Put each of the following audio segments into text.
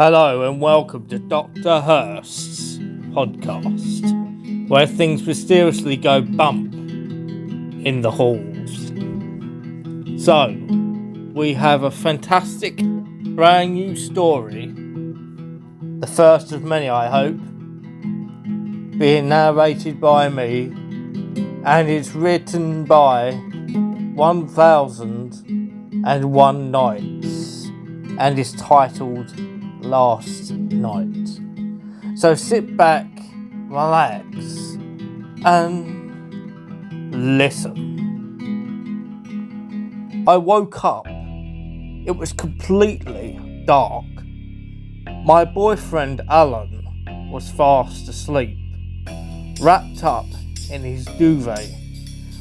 Hello and welcome to Dr. Hursts podcast, where things mysteriously go bump in the halls. So, we have a fantastic brand new story, the first of many I hope, being narrated by me, and it's written by 1001 Nights, and is titled Last Night. So sit back, relax, and listen. I woke up. It was completely dark. My boyfriend Alan was fast asleep, wrapped up in his duvet,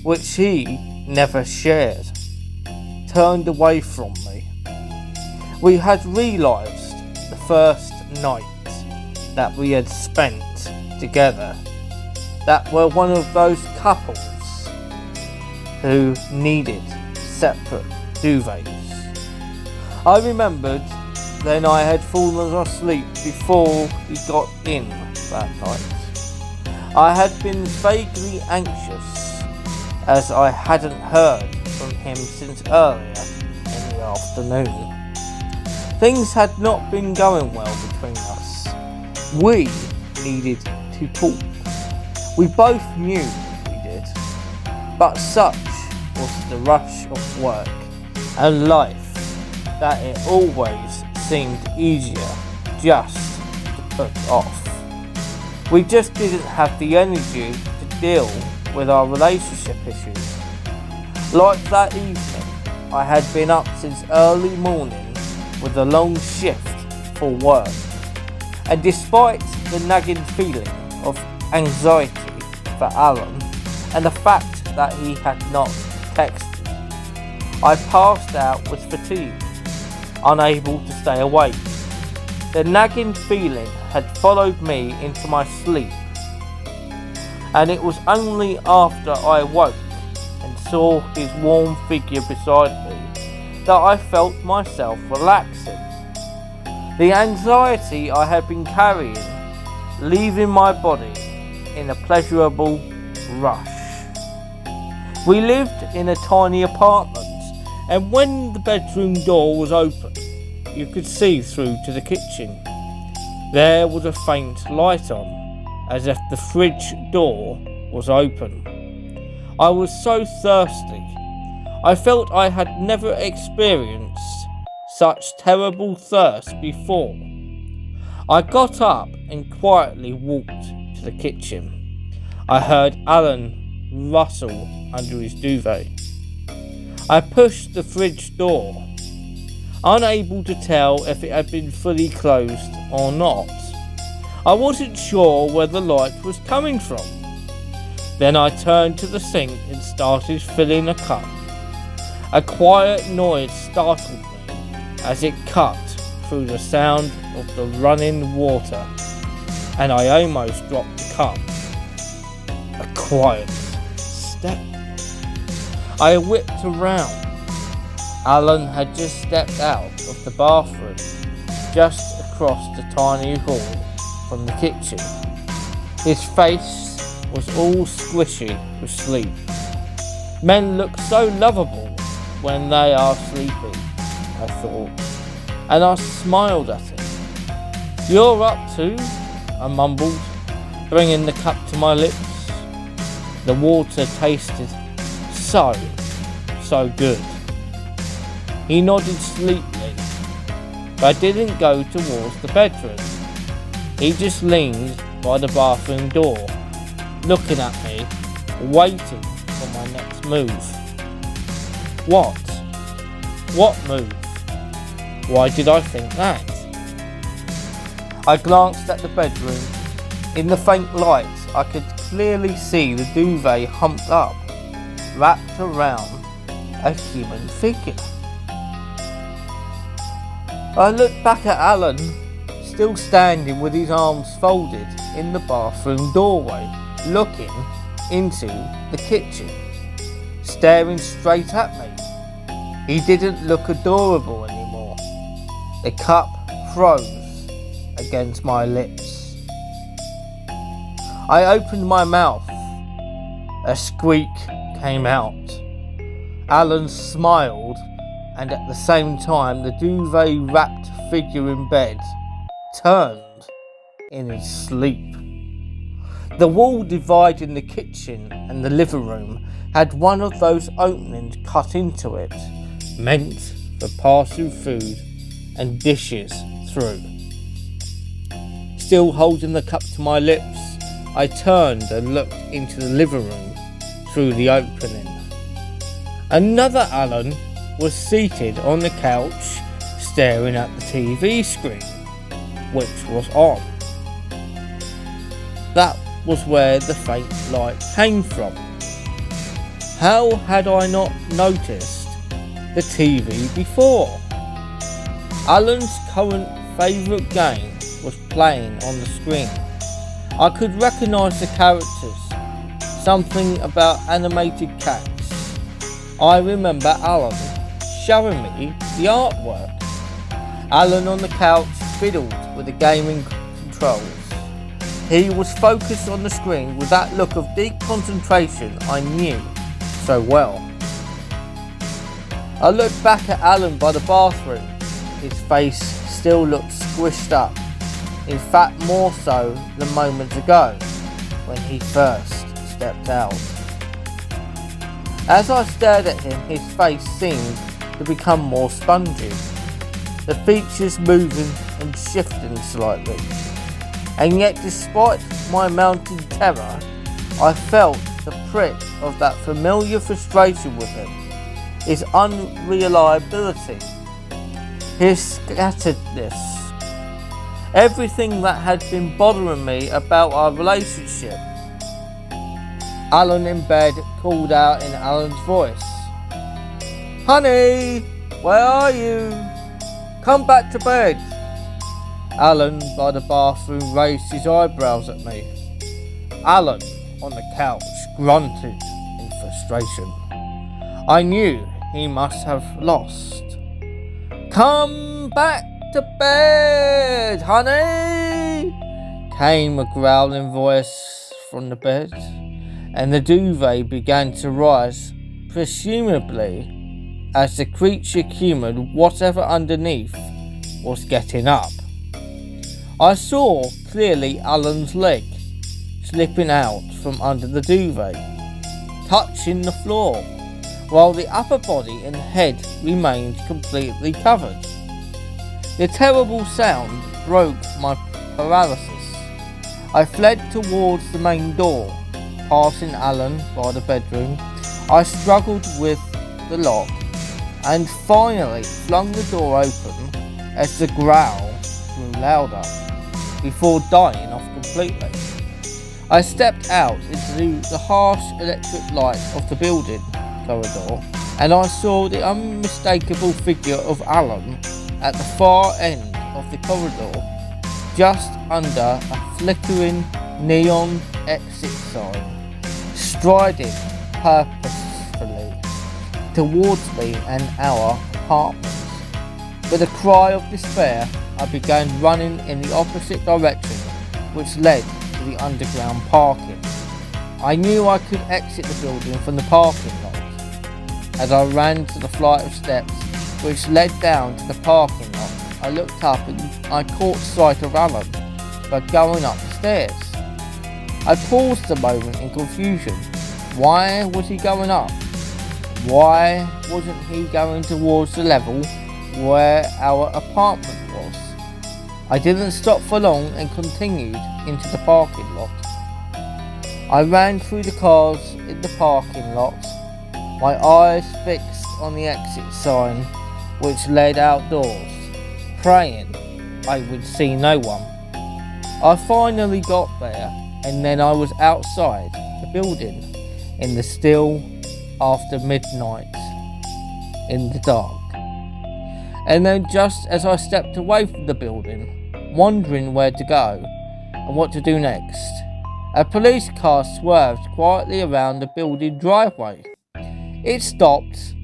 which he never shared, turned away from me. We had realised the first night that we had spent together that we're one of those couples who needed separate duvets. I remembered then I had fallen asleep before we got in that night. I had been vaguely anxious as I hadn't heard from him since earlier in the afternoon. Things had not been going well between us. We needed to talk. We both knew we did, but such was the rush of work and life that it always seemed easier just to put off. We just didn't have the energy to deal with our relationship issues. Like that evening, I had been up since early morning with a long shift for work, and despite the nagging feeling of anxiety for Alan and the fact that he had not texted, I passed out with fatigue, unable to stay awake. The nagging feeling had followed me into my sleep, and it was only after I woke and saw his warm figure beside me that I felt myself relaxing. The anxiety I had been carrying leaving my body in a pleasurable rush. We lived in a tiny apartment, and when the bedroom door was open, you could see through to the kitchen. There was a faint light on, as if the fridge door was open. I was so thirsty. I felt I had never experienced such terrible thirst before. I got up and quietly walked to the kitchen. I heard Alan rustle under his duvet. I pushed the fridge door, unable to tell if it had been fully closed or not. I wasn't sure where the light was coming from. Then I turned to the sink and started filling a cup. A quiet noise startled me as it cut through the sound of the running water, and I almost dropped the cup. A quiet step. I whipped around. Alan had just stepped out of the bathroom, just across the tiny hall from the kitchen. His face was all squishy with sleep. Men look so lovable when they are sleepy, I thought, and I smiled at him. "You're up too?" I mumbled, bringing the cup to my lips. The water tasted so good. He nodded sleepily, but I didn't go towards the bedroom. He just leaned by the bathroom door, looking at me, waiting for my next move. What move? Why did I think that? I glanced at the bedroom. In the faint light, I could clearly see the duvet humped up, wrapped around a human figure. I looked back at Alan, still standing with his arms folded in the bathroom doorway, looking into the kitchen, staring straight at me. He didn't look adorable anymore. The cup froze against my lips. I opened my mouth. A squeak came out. Alan smiled, and at the same time the duvet-wrapped figure in bed turned in his sleep. The wall dividing the kitchen and the living room had one of those openings cut into it, meant for passing food and dishes through. Still holding the cup to my lips, I turned and looked into the living room through the opening. Another Alan was seated on the couch, staring at the TV screen, which was on. That was where the faint light came from. How had I not noticed the TV before? Alan's current favourite game was playing on the screen. I could recognise the characters, something about animated cats. I remember Alan showing me the artwork. Alan on the couch fiddled with the gaming controls. He was focused on the screen with that look of deep concentration I knew so well. I looked back at Alan by the bathroom. His face still looked squished up, in fact more so than moments ago when he first stepped out. As I stared at him, his face seemed to become more spongy, the features moving and shifting slightly. And yet, despite my mounting terror, I felt the prick of that familiar frustration with him, his unreliability, his scatteredness, everything that had been bothering me about our relationship. Alan in bed called out in Alan's voice, "Honey, where are you? Come back to bed." Alan by the bathroom raised his eyebrows at me. Alan on the couch grunted in frustration. I knew he must have lost. "Come back to bed, honey," came a growling voice from the bed, and the duvet began to rise, presumably as the creature humoured whatever underneath was getting up. I saw clearly Alan's leg slipping out from under the duvet, touching the floor, while the upper body and head remained completely covered. The terrible sound broke my paralysis. I fled towards the main door, passing Alan by the bedroom. I struggled with the lock and finally flung the door open as the growl grew louder, before dying off completely. I stepped out into the harsh electric light of the building corridor, and I saw the unmistakable figure of Alan at the far end of the corridor, just under a flickering neon exit sign, striding purposefully towards me and our apartment. With a cry of despair, I began running in the opposite direction, which led to the underground parking. I knew I could exit the building from the parking lot. As I ran to the flight of steps which led down to the parking lot, I looked up and I caught sight of Alan by going up the stairs. I paused a moment in confusion. Why was he going up? Why wasn't he going towards the level where our apartment was? I didn't stop for long and continued into the parking lot. I ran through the cars in the parking lot, my eyes fixed on the exit sign which led outdoors, praying I would see no one. I finally got there, and then I was outside the building in the still after midnight, in the dark. And then just as I stepped away from the building, wondering where to go and what to do next, a police car swerved quietly around the building driveway. It stopped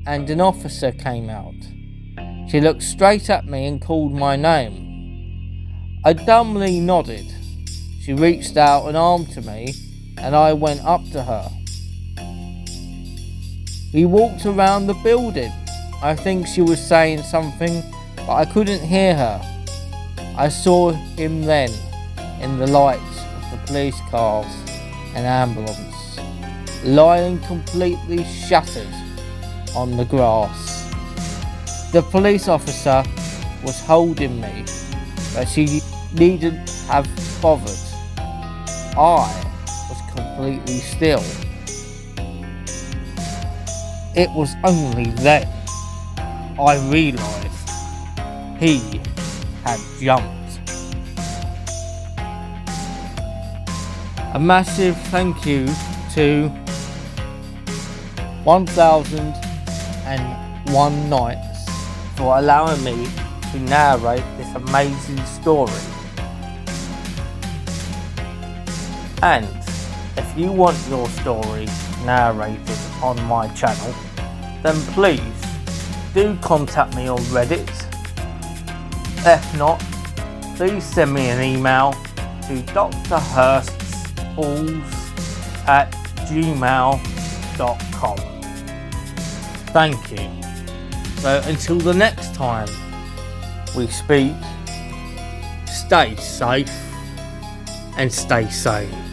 and an officer came out. She looked straight at me and called my name. I dumbly nodded. She reached out an arm to me and I went up to her. We walked around the building. I think she was saying something, but I couldn't hear her. I saw him then in the lights of the police cars and ambulance, lying completely shattered on the grass. The police officer was holding me, but she needn't have bothered. I was completely still. It was only then I realised he had jumped. A massive thank you to 1001 Nights for allowing me to narrate this amazing story. And if you want your story narrated on my channel, then please do contact me on Reddit. If not, please send me an email to drhursts@gmail.com. Thank you. So until the next time we speak, stay safe and stay sane.